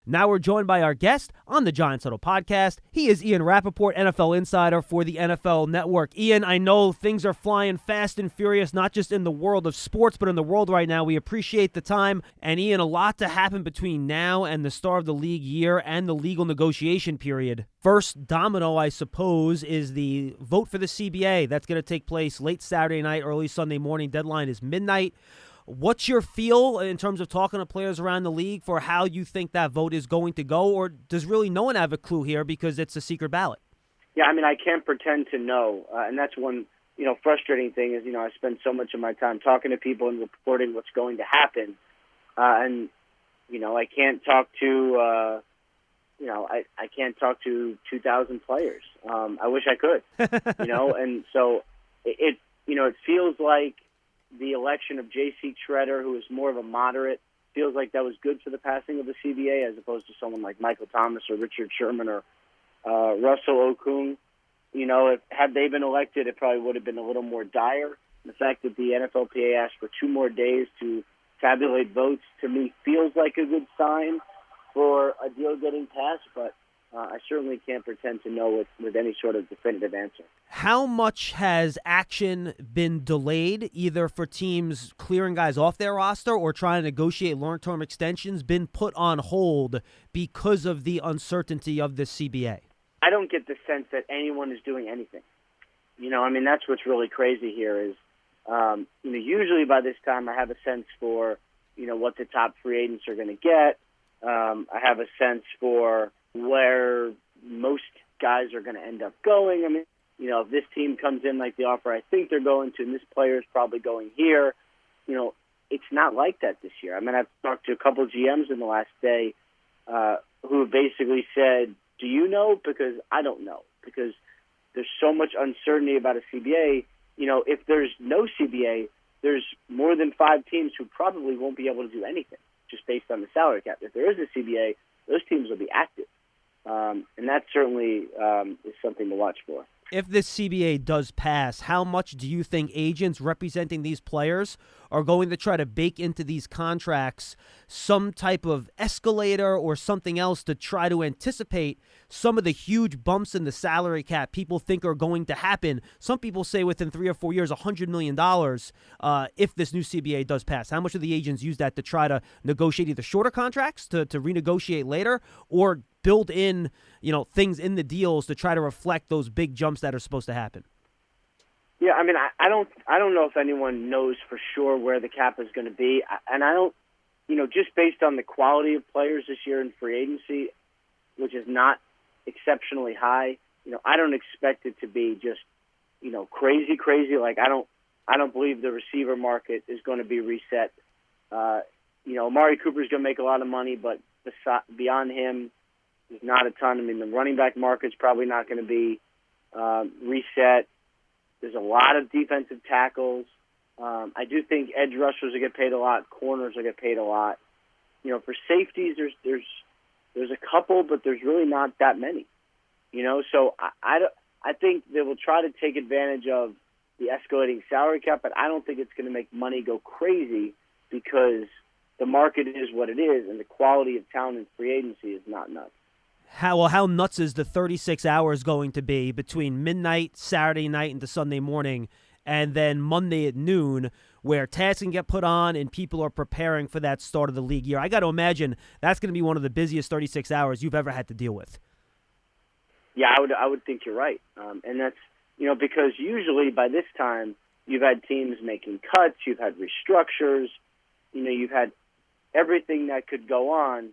Now we're joined by our guest on the Giants Huddle Podcast. He is Ian Rapoport, NFL insider for the NFL Network. Ian, I know things are flying fast and furious, not just in the world of sports, but in the world right now. We appreciate the time. And Ian, a lot to happen between now and the start of the league year and the legal negotiation period. First domino, I suppose, is the vote for the CBA. That's going to take place late Saturday night, early Sunday morning. Deadline is midnight. What's your feel in terms of talking to players around the league for how you think that vote is going to go? Or does really no one have a clue here because it's a secret ballot? Yeah, I mean, I can't pretend to know. And that's one, frustrating thing is, I spend so much of my time talking to people and reporting what's going to happen. I can't talk to, I can't talk to 2,000 players. I wish I could, and so it feels like the election of J.C. Treader, who is more of a moderate, feels like that was good for the passing of the CBA as opposed to someone like Michael Thomas or Richard Sherman or Russell Okung. Had they been elected, it probably would have been a little more dire. The fact that the NFLPA asked for 2 more days to tabulate votes, to me, feels like a good sign for a deal getting passed, but I certainly can't pretend to know with any sort of definitive answer. How much has action been delayed, either for teams clearing guys off their roster or trying to negotiate long-term extensions, been put on hold because of the uncertainty of the CBA? I don't get the sense that anyone is doing anything. That's what's really crazy here is, usually by this time I have a sense for, what the top free agents are going to get. I have a sense for where most guys are going to end up going. If this team comes in like the offer I think they're going to, and this player is probably going here, it's not like that this year. I've talked to a couple of GMs in the last day who have basically said, do you know? Because I don't know. Because there's so much uncertainty about a CBA. If there's no CBA, there's more than 5 teams who probably won't be able to do anything just based on the salary cap. If there is a CBA, those teams will be active. And that certainly is something to watch for. If this CBA does pass, how much do you think agents representing these players are going to try to bake into these contracts some type of escalator or something else to try to anticipate some of the huge bumps in the salary cap people think are going to happen? Some people say within 3 or 4 years, $100 million if this new CBA does pass. How much do the agents use that to try to negotiate either shorter contracts to renegotiate later or build in, things in the deals to try to reflect those big jumps that are supposed to happen? Yeah, I don't know if anyone knows for sure where the cap is going to be, and I don't, just based on the quality of players this year in free agency, which is not exceptionally high. I don't expect it to be just, crazy. Like I don't believe the receiver market is going to be reset. Amari Cooper is going to make a lot of money, but beyond him, there's not a ton. The running back market's probably not going to be reset. There's a lot of defensive tackles. I do think edge rushers will get paid a lot. Corners will get paid a lot. For safeties, there's a couple, but there's really not that many. So I think they will try to take advantage of the escalating salary cap, but I don't think it's going to make money go crazy because the market is what it is, and the quality of talent in free agency is not nuts. How nuts is the 36 hours going to be between midnight, Saturday night, into Sunday morning, and then Monday at noon, where tasks can get put on and people are preparing for that start of the league year? I got to imagine that's going to be one of the busiest 36 hours you've ever had to deal with. Yeah, I would think you're right, and that's because usually by this time you've had teams making cuts, you've had restructures, you've had everything that could go on.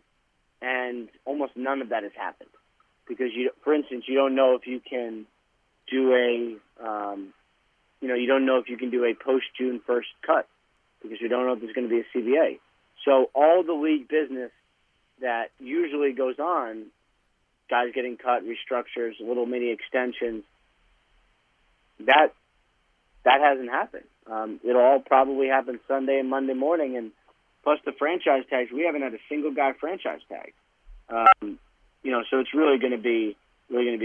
And almost none of that has happened because, for instance, you don't know if you can do you don't know if you can do a post-June 1st cut because you don't know if there's going to be a CBA. So all the league business that usually goes on, guys getting cut, restructures, little mini extensions, that hasn't happened. It'll all probably happen Sunday and Monday morning, and plus the franchise tags, we haven't had a single guy franchise tag. So it's really going to be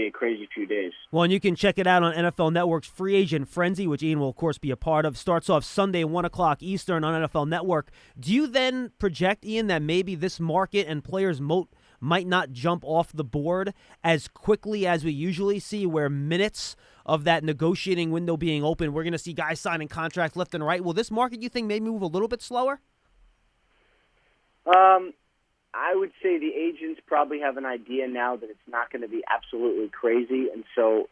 a crazy few days. Well, and you can check it out on NFL Network's Free Agent Frenzy, which Ian will, of course, be a part of. Starts off Sunday, 1 o'clock Eastern on NFL Network. Do you then project, Ian, that maybe this market and players' might not jump off the board as quickly as we usually see, where minutes of that negotiating window being open, we're going to see guys signing contracts left and right. Will this market, you think, maybe move a little bit slower? I would say the agents probably have an idea now that it's not going to be absolutely crazy. And so,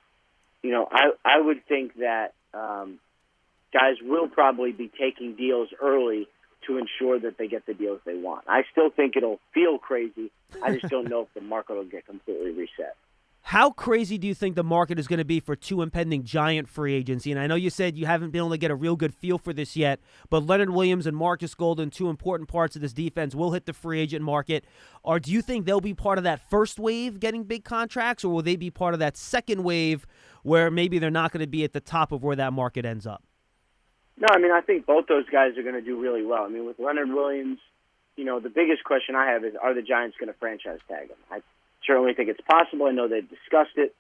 I would think that guys will probably be taking deals early to ensure that they get the deals they want. I still think it'll feel crazy. I just don't know if the market will get completely reset. How crazy do you think the market is going to be for two impending Giant free agency? And I know you said you haven't been able to get a real good feel for this yet, but Leonard Williams and Marcus Golden, two important parts of this defense, will hit the free agent market. Or do you think they'll be part of that first wave getting big contracts, or will they be part of that second wave where maybe they're not going to be at the top of where that market ends up? No, I think both those guys are going to do really well. With Leonard Williams, the biggest question I have is, are the Giants going to franchise tag him? I certainly think it's possible. I know they've discussed it.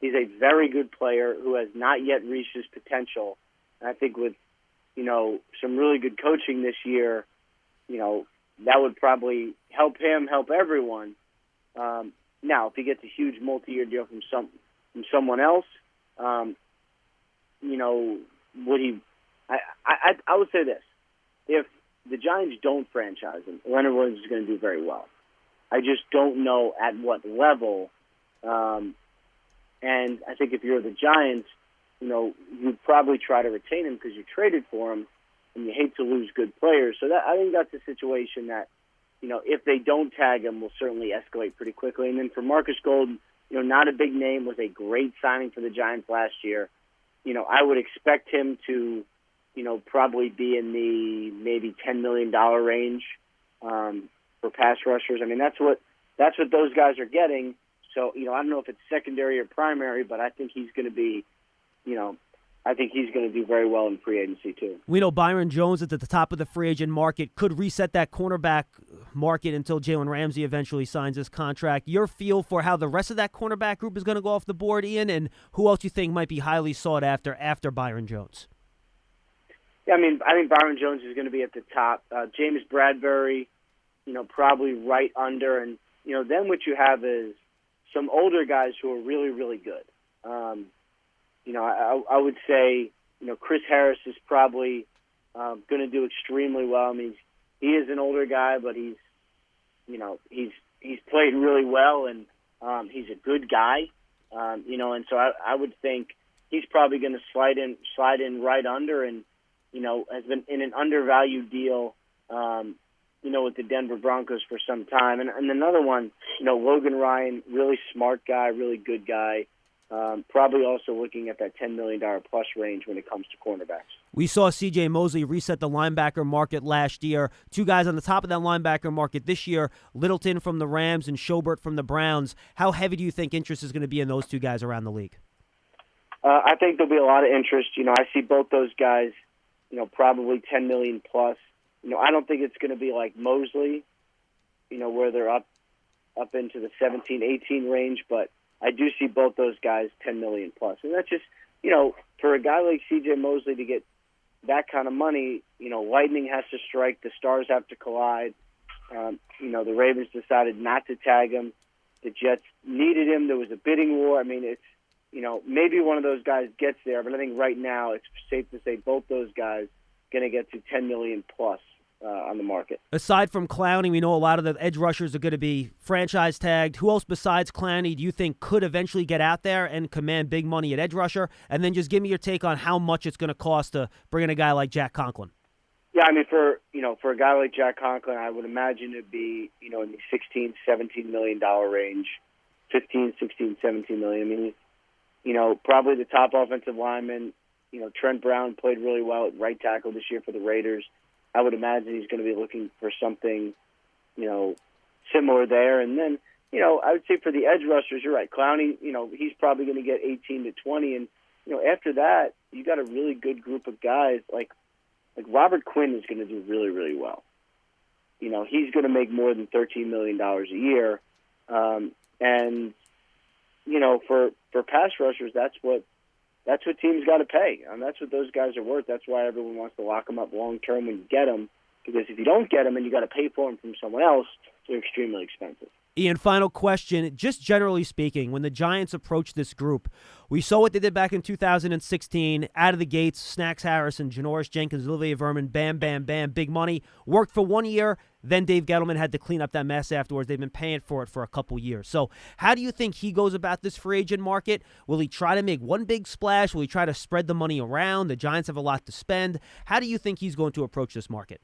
He's a very good player who has not yet reached his potential. And I think with, some really good coaching this year, that would probably help him, help everyone. Now, if he gets a huge multi-year deal from someone else, would he? I would say this: if the Giants don't franchise him, Leonard Williams is going to do very well. I just don't know at what level. And I think if you're the Giants, you'd probably try to retain him because you traded for him, and you hate to lose good players. So I think that's a situation that, if they don't tag him, will certainly escalate pretty quickly. And then for Marcus Golden, not a big name, was a great signing for the Giants last year. I would expect him to, probably be in the maybe $10 million range for pass rushers. That's what those guys are getting. So, I don't know if it's secondary or primary, but I think he's going to be, I think he's going to do very well in free agency too. We know Byron Jones at the top of the free agent market could reset that cornerback market until Jalen Ramsey eventually signs his contract. Your feel for how the rest of that cornerback group is going to go off the board, Ian, and who else you think might be highly sought after Byron Jones? Yeah, I think Byron Jones is going to be at the top. James Bradbury, probably right under. And, then what you have is some older guys who are really, really good. I would say, Chris Harris is probably going to do extremely well. He is an older guy, but he's played really well, and he's a good guy. And so I would think he's probably going to slide in right under, and has been in an undervalued deal, with the Denver Broncos for some time. And another one, Logan Ryan, really smart guy, really good guy. Probably also looking at that $10 million plus range when it comes to cornerbacks. We saw C.J. Mosley reset the linebacker market last year. Two guys on the top of that linebacker market this year, Littleton from the Rams and Schobert from the Browns. How heavy do you think interest is going to be in those two guys around the league? I think there'll be a lot of interest. I see both those guys, probably $10 million plus. I don't think it's going to be like Mosley, where they're up into the 17, 18 range, but I do see both those guys $10 million plus. And that's just, for a guy like C.J. Mosley to get that kind of money, lightning has to strike, the stars have to collide. The Ravens decided not to tag him. The Jets needed him. There was a bidding war. It's, maybe one of those guys gets there, but I think right now it's safe to say both those guys going to get to $10 million plus on the market. Aside from Clowney, we know a lot of the edge rushers are going to be franchise tagged. Who else besides Clowney do you think could eventually get out there and command big money at edge rusher? And then just give me your take on how much it's going to cost to bring in a guy like Jack Conklin. Yeah, for a guy like Jack Conklin, I would imagine it'd be, in the $16, $17 million range, 15, 16, 17 million. Probably the top offensive lineman. Trent Brown played really well at right tackle this year for the Raiders. I would imagine he's going to be looking for something, similar there. And then, I would say for the edge rushers, you're right. Clowney, he's probably going to get 18 to 20. And, after that, you got a really good group of guys. Like Robert Quinn is going to do really, really well. He's going to make more than $13 million a year. And, for pass rushers, that's what teams got to pay. And that's what those guys are worth. That's why everyone wants to lock them up long term when you get them. Because if you don't get them and you got to pay for them from someone else, they're extremely expensive. Ian, final question. Just generally speaking, when the Giants approach this group, we saw what they did back in 2016. Out of the gates, Snacks Harrison, Janoris Jenkins, Olivier Vermin, bam, bam, bam, big money. Worked for 1 year. Then Dave Gettleman had to clean up that mess afterwards. They've been paying for it for a couple years. So how do you think he goes about this free agent market? Will he try to make one big splash? Will he try to spread the money around? The Giants have a lot to spend. How do you think he's going to approach this market?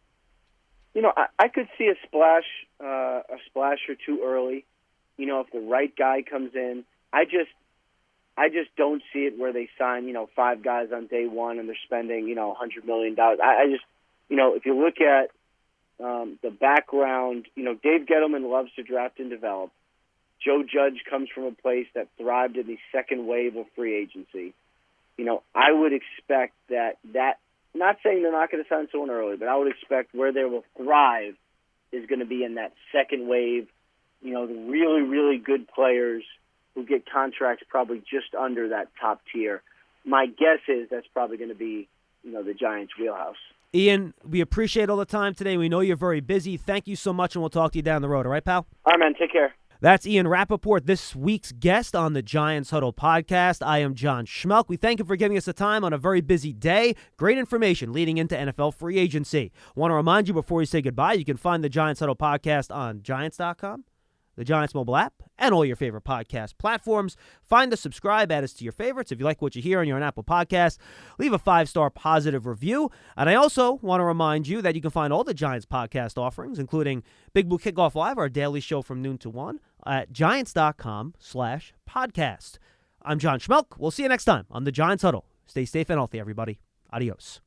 I could see a splash or two early. If the right guy comes in, I just don't see it where they sign, 5 guys on day one and they're spending, $100 million. I just, if you look at the background, Dave Gettleman loves to draft and develop. Joe Judge comes from a place that thrived in the second wave of free agency. I would expect that not saying they're not going to sign someone early, but I would expect where they will thrive is going to be in that second wave, the really, really good players who get contracts probably just under that top tier. My guess is that's probably going to be, the Giants' wheelhouse. Ian, we appreciate all the time today. We know you're very busy. Thank you so much, and we'll talk to you down the road. All right, pal? All right, man. Take care. That's Ian Rapoport, this week's guest on the Giants Huddle Podcast. I am John Schmelk. We thank him for giving us the time on a very busy day. Great information leading into NFL free agency. Want to remind you before we say goodbye, you can find the Giants Huddle Podcast on Giants.com, the Giants mobile app, and all your favorite podcast platforms. Find us, subscribe, add us to your favorites. If you like what you hear and you're on Apple Podcasts, leave a 5-star positive review. And I also want to remind you that you can find all the Giants podcast offerings, including Big Blue Kickoff Live, our daily show from noon to 1, at Giants.com/podcast. I'm John Schmelk. We'll see you next time on the Giants Huddle. Stay safe and healthy, everybody. Adios.